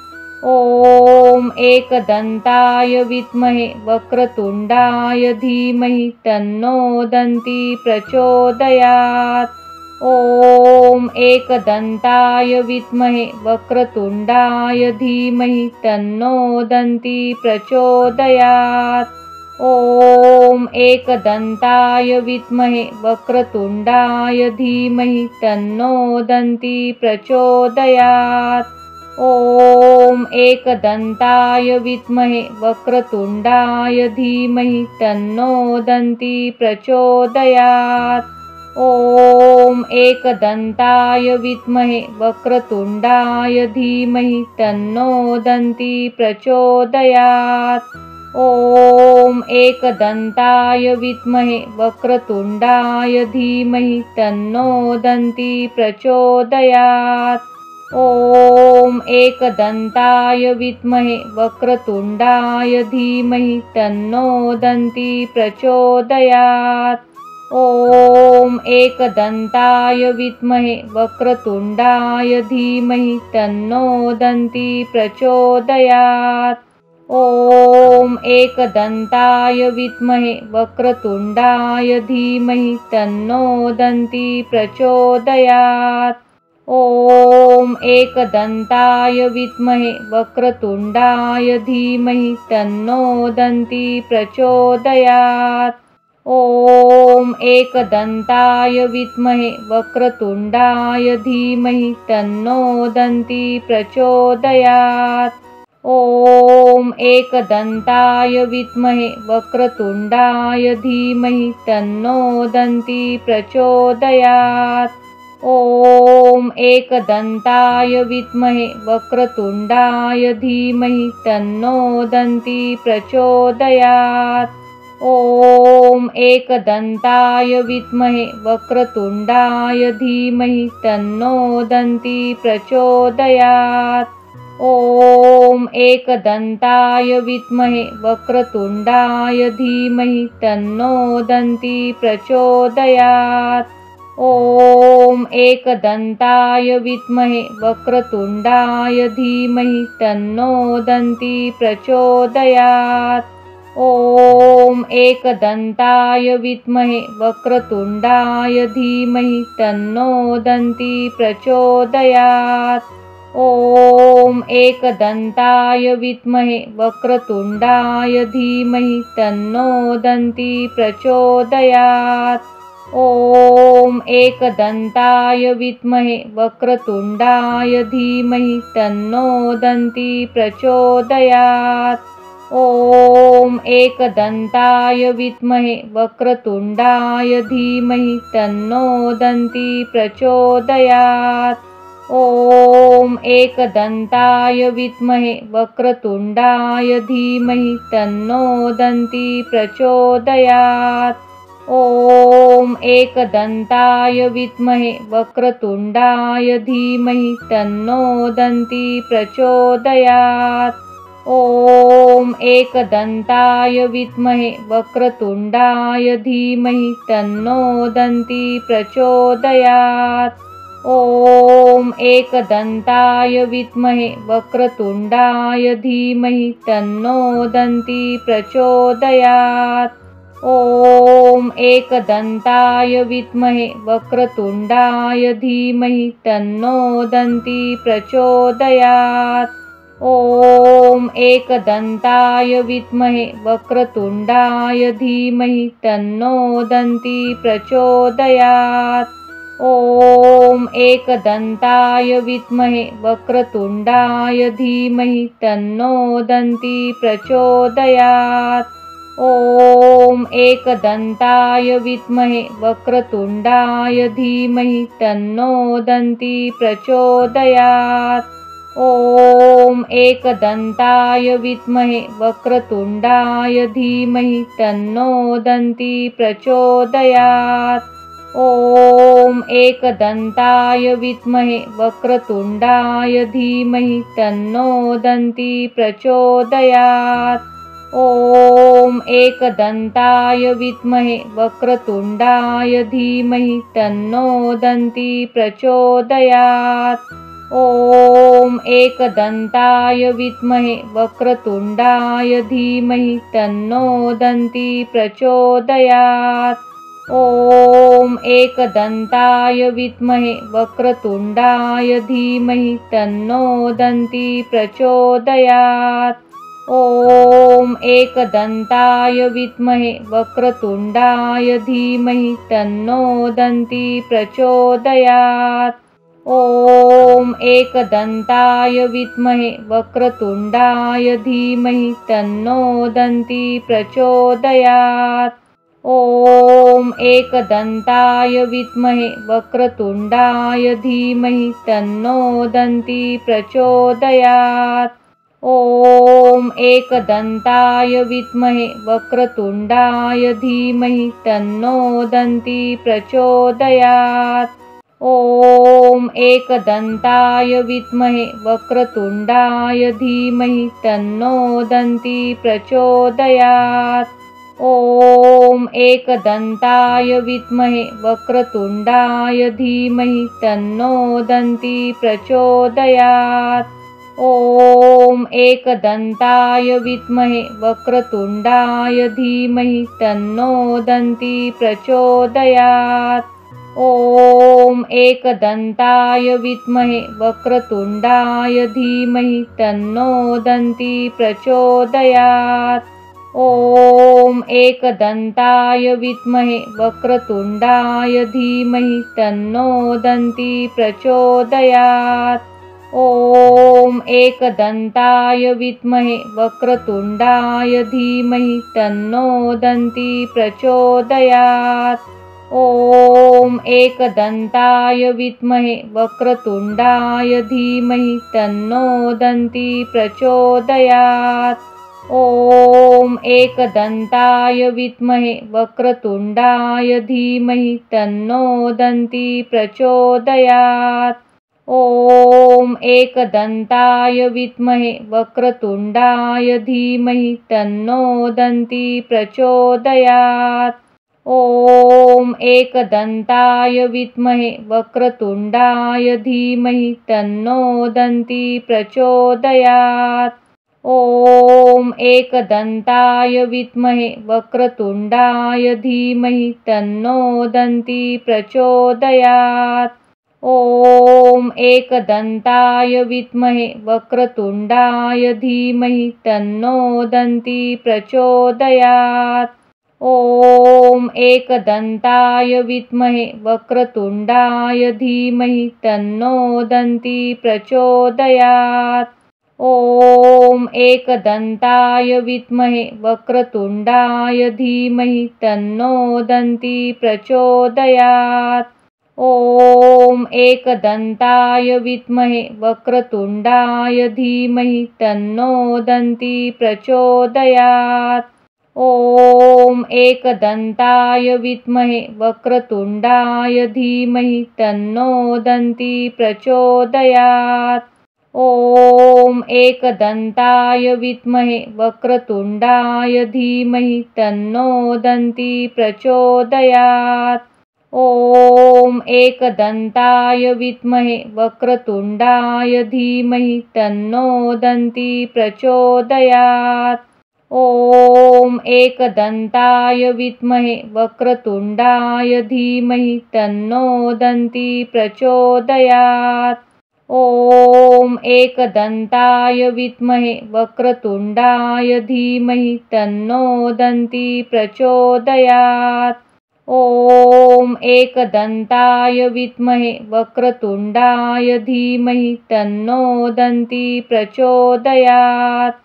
S1: ॐ एकदन्ताय विद्महे वक्रतुण्डाय धीमहि तन्नो दन्ती प्रचोदयात्। ॐ एकदन्ताय विद्महे वक्रतुण्डाय धीमहि तन्नो दन्ती प्रचोदयात्। ॐ एकदन्ताय विद्महे वक्रतुण्डाय धीमहि तन्नो दन्ती प्रचोदयात्। ॐ एकदन्ताय विद्महे वक्रतुण्डाय धीमहि तन्नो दन्ती प्रचोदयात्। ॐ एकदन्ताय विद्महे वक्रतुण्डाय धीमहि तन्नो दन्ती प्रचोदयात्। ॐ एकदन्ताय विद्महे वक्रतुण्डाय धीमहि तन्नो दन्ती प्रचोदयात्। ॐ एकदन्ताय विद्महे वक्रतुण्डाय धीमहि तन्नो दन्ती प्रचोदयात्। ॐ एकदन्ताय विद्महे वक्रतुण्डाय धीमहि तन्नो दन्ती प्रचोदयात्। ॐ एकदन्ताय विद्महे वक्रतुण्डाय धीमहि तन्नो दन्ती प्रचोदयात्। ॐ एकदन्ताय विद्महे वक्रतुण्डाय धीमहि तन्नो दन्ती प्रचोदयात्। ॐ एकदन्ताय विद्महे वक्रतुण्डाय धीमहि तन्नो दन्ती प्रचोदयात्। ॐ एकदन्ताय विद्महे वक्रतुण्डाय धीमहि तन्नो दन्ती प्रचोदयात्। ॐ एकदन्ताय विद्महे वक्रतुण्डाय धीमहि तन्नो दन्ती प्रचोदयात्। ॐ एकदन्ताय विद्महे वक्रतुण्डाय धीमहि तन्नो दन्ती प्रचोदयात्। ॐ एकदन्ताय विद्महे वक्रतुण्डाय धीमहि तन्नो दन्ती प्रचोदयात्। ॐ एकदन्ताय विद्महे वक्रतुण्डाय धीमहि तन्नो दन्ती प्रचोदयात्। ॐ एकदन्ताय विद्महे वक्रतुण्डाय धीमहि तन्नो दन्ती प्रचोदयात्। ॐ एकदन्ताय विद्महे वक्रतुण्डाय धीमहि तन्नो दन्ती प्रचोदयात्। ॐ एकदन्ताय विद्महे वक्रतुण्डाय धीमहि तन्नो दन्ती प्रचोदयात्। ॐ एकदन्ताय विद्महे वक्रतुण्डाय धीमहि तन्नो दन्ती प्रचोदयात्। ॐ एकदन्ताय विद्महे वक्रतुण्डाय धीमहि तन्नो दन्ती प्रचोदयात्। ॐ एकदन्ताय विद्महे वक्रतुण्डाय धीमहि तन्नो दन्ती प्रचोदयात्। ॐ एकदन्ताय विद्महे वक्रतुण्डाय धीमहि तन्नो दन्ती प्रचोदयात्। ॐ एकदन्ताय विद्महे वक्रतुण्डाय धीमहि तन्नो दन्ती प्रचोदयात्। ॐ एकदन्ताय विद्महे वक्रतुण्डाय धीमहि तन्नो दन्ती प्रचोदयात्। ॐ एकदन्ताय विद्महे वक्रतुण्डाय धीमहि तन्नो दन्ती प्रचोदयात्। ॐ एकदन्ताय विद्महे वक्रतुण्डाय धीमहि तन्नो दन्ती प्रचोदयात्। ॐ एकदन्ताय विद्महे वक्रतुण्डाय धीमहि तन्नो दन्ती प्रचोदयात्। ॐ एकदन्ताय विद्महे वक्रतुण्डाय धीमहि तन्नो दन्ती प्रचोदयात्। ॐ एकदन्ताय विद्महे वक्रतुण्डाय धीमहि तन्नो दन्ती प्रचोदयात्। ॐ एकदन्ताय विद्महे वक्रतुण्डाय धीमहि तन्नो दन्ती प्रचोदयात्। ॐ एकदन्ताय विद्महे वक्रतुण्डाय धीमहि तन्नो दन्ती प्रचोदयात्। ॐ एकदन्ताय विद्महे वक्रतुण्डाय धीमहि तन्नो दन्ती प्रचोदयात्। ॐ एकदन्ताय विद्महे वक्रतुण्डाय धीमहि तन्नो दन्ती प्रचोदयात्। ॐ एकदन्ताय विद्महे वक्रतुण्डाय धीमहि तन्नो दन्ती प्रचोदयात्। ॐ एकदन्ताय विद्महे वक्रतुण्डाय धीमहि तन्नो दन्ती प्रचोदयात्। ॐ एकदन्ताय विद्महे वक्रतुण्डाय धीमहि तन्नो दन्ती प्रचोदयात्। ॐ एकदन्ताय विद्महे वक्रतुण्डाय धीमहि तन्नो दन्ती प्रचोदयात्। ॐ एकदन्ताय विद्महे वक्रतुण्डाय धीमहि तन्नो दन्ती प्रचोदयात्। ॐ एकदन्ताय विद्महे वक्रतुण्डाय धीमहि तन्नो दन्ती प्रचोदयात्। ॐ एकदन्ताय विद्महे वक्रतुण्डाय धीमहि तन्नो दन्ती प्रचोदयात्। ॐ एकदन्ताय विद्महे वक्रतुण्डाय धीमहि तन्नो दन्ती प्रचोदयात्। ॐ एकदन्ताय विद्महे वक्रतुण्डाय धीमहि तन्नो दन्ती प्रचोदयात्। ॐ एकदन्ताय विद्महे वक्रतुण्डाय धीमहि तन्नो दन्ती प्रचोदयात्। ॐ एकदन्ताय विद्महे वक्रतुण्डाय धीमहि तन्नो दन्ती प्रचोदयात्। ॐ एकदन्ताय विद्महे वक्रतुण्डाय धीमहि तन्नो दन्ती प्रचोदयात्। ॐ एकदन्ताय विद्महे वक्रतुण्डाय धीमहि तन्नो दन्ती प्रचोदयात्। ॐ एकदन्ताय विद्महे वक्रतुण्डाय धीमहि तन्नो दन्ती प्रचोदयात्। ॐ एकदन्ताय विद्महे वक्रतुण्डाय धीमहि तन्नो दन्ती प्रचोदयात्। ॐ एकदन्ताय विद्महे वक्रतुण्डाय धीमहि तन्नो दन्ती प्रचोदयात्। ॐ एकदन्ताय विद्महे वक्रतुण्डाय धीमहि तन्नो दन्ती प्रचोदयात्। ॐ एकदन्ताय विद्महे वक्रतुण्डाय धीमहि तन्नो दन्ती प्रचोदयात्। ॐ एकदन्ताय विद्महे वक्रतुण्डाय धीमहि तन्नो दन्ती प्रचोदयात्। ॐ एकदन्ताय विद्महे वक्रतुण्डाय धीमहि तन्नो दन्ती प्रचोदयात्। ॐ एकदन्ताय विद्महे वक्रतुण्डाय धीमहि तन्नो दन्ती प्रचोदयात्। ॐ एकदन्ताय विद्महे वक्रतुण्डाय धीमहि तन्नो दन्ती प्रचोदयात्। ॐ एकदन्ताय विद्महे वक्रतुण्डाय धीमहि तन्नो दन्ती प्रचोदयात्। ॐ एकदन्ताय विद्महे वक्रतुण्डाय धीमहि तन्नो दन्ती प्रचोदयात्।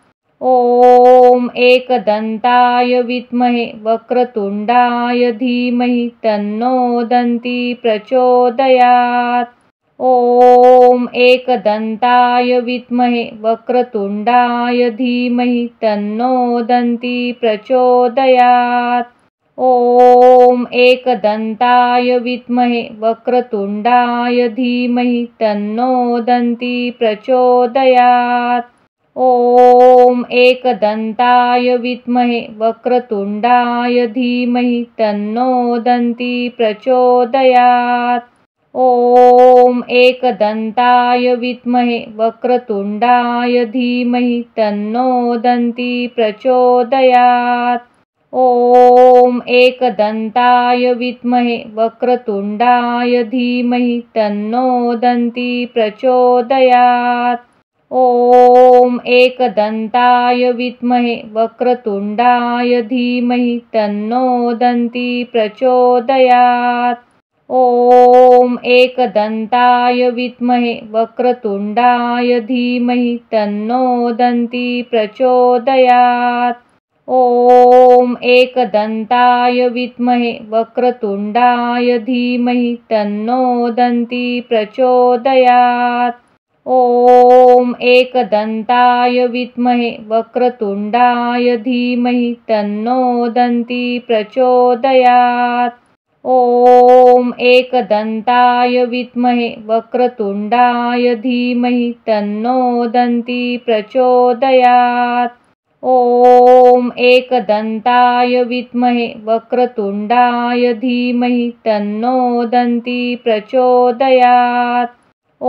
S1: ॐ एकदन्ताय विद्महे वक्रतुण्डाय धीमहि तन्नो दन्ती प्रचोदयात्। ॐ एकदन्ताय विद्महे वक्रतुण्डाय धीमहि तन्नो दन्ती प्रचोदयात्। ॐ एकदन्ताय विद्महे वक्रतुण्डाय धीमहि तन्नो दन्ती प्रचोदयात्। ॐ एकदन्ताय विद्महे वक्रतुण्डाय धीमहि तन्नो दन्ती प्रचोदयात्। ॐ एकदन्ताय विद्महे वक्रतुण्डाय धीमहि तन्नो दन्ती प्रचोदयात्। ॐ एकदन्ताय विद्महे वक्रतुण्डाय धीमहि तन्नो दन्ती प्रचोदयात्। ॐ एकदन्ताय विद्महे वक्रतुण्डाय धीमहि तन्नो दन्ती प्रचोदयात्। ॐ एकदन्ताय विद्महे वक्रतुण्डाय धीमहि तन्नो दन्ती प्रचोदयात्। ॐ एकदन्ताय विद्महे वक्रतुण्डाय धीमहि तन्नो दन्ती प्रचोदयात्। ॐ एकदन्ताय विद्महे वक्रतुण्डाय धीमहि तन्नो दन्ती प्रचोदयात्। ॐ एकदन्ताय विद्महे वक्रतुण्डाय धीमहि तन्नो दन्ती प्रचोदयात्। ॐ एकदन्ताय विद्महे वक्रतुण्डाय धीमहि तन्नो दन्ती प्रचोदयात्।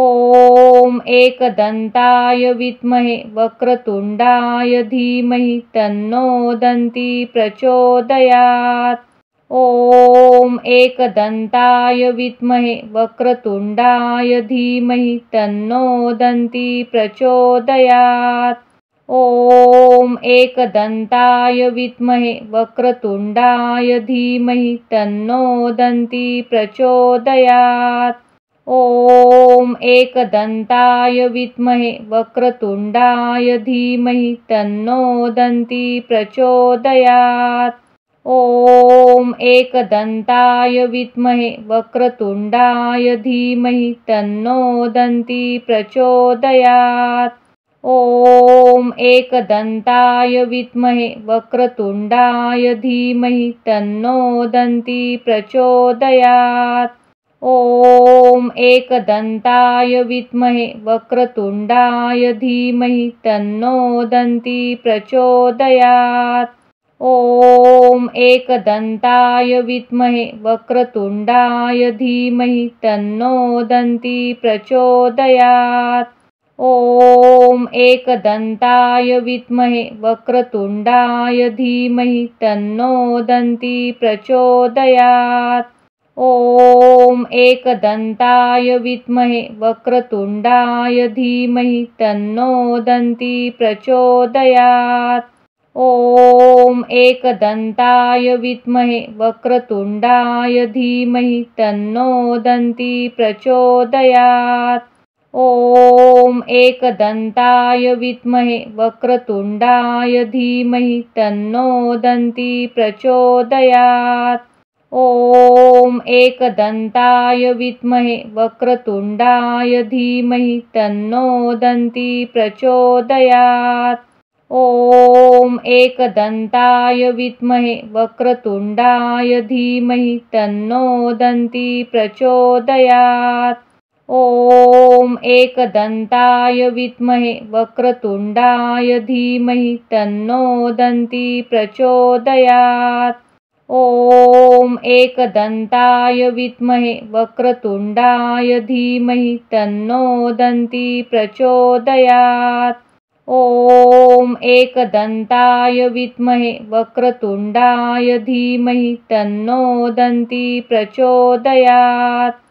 S1: ॐ एकदन्ताय विद्महे वक्रतुण्डाय धीमहि तन्नो दन्ती प्रचोदयात्। ॐ एकदन्ताय विद्महे वक्रतुण्डाय धीमहि तन्नो दन्ती प्रचोदयात्। ॐ एकदन्ताय विद्महे वक्रतुण्डाय धीमहि तन्नो दन्ती प्रचोदयात्। ॐ एकदन्ताय विद्महे वक्रतुण्डाय धीमहि तन्नो दन्ती प्रचोदयात्। ॐ एकदन्ताय विद्महे वक्रतुण्डाय धीमहि तन्नो दन्ती प्रचोदयात्। ॐ एकदन्ताय विद्महे वक्रतुण्डाय धीमहि तन्नो दन्ती प्रचोदयात्। ॐ एकदन्ताय विद्महे वक्रतुण्डाय धीमहि तन्नो दन्ती प्रचोदयात्। ॐ एकदन्ताय विद्महे वक्रतुण्डाय धीमहि तन्नो दन्ती प्रचोदयात्। ॐ एकदन्ताय विद्महे वक्रतुण्डाय धीमहि तन्नो दन्ती प्रचोदयात्। ॐ एकदन्ताय विद्महे वक्रतुण्डाय धीमहि तन्नो दन्ती प्रचोदयात्। ॐ एकदन्ताय विद्महे वक्रतुण्डाय धीमहि तन्नो दन्ती प्रचोदयात्। ॐ एकदन्ताय विद्महे वक्रतुण्डाय धीमहि तन्नो दन्ती प्रचोदयात्। ॐ एकदन्ताय विद्महे वक्रतुण्डाय धीमहि तन्नो दन्ती प्रचोदयात्। ॐ एकदन्ताय विद्महे वक्रतुण्डाय धीमहि तन्नो दन्ती प्रचोदयात्। ॐ एकदन्ताय विद्महे वक्रतुण्डाय धीमहि तन्नो दन्ती प्रचोदयात्। ॐ एकदन्ताय विद्महे वक्रतुण्डाय धीमहि तन्नो दन्ती प्रचोदयात्। ॐ एकदन्ताय विद्महे वक्रतुण्डाय धीमहि तन्नो दन्ती प्रचोदयात्।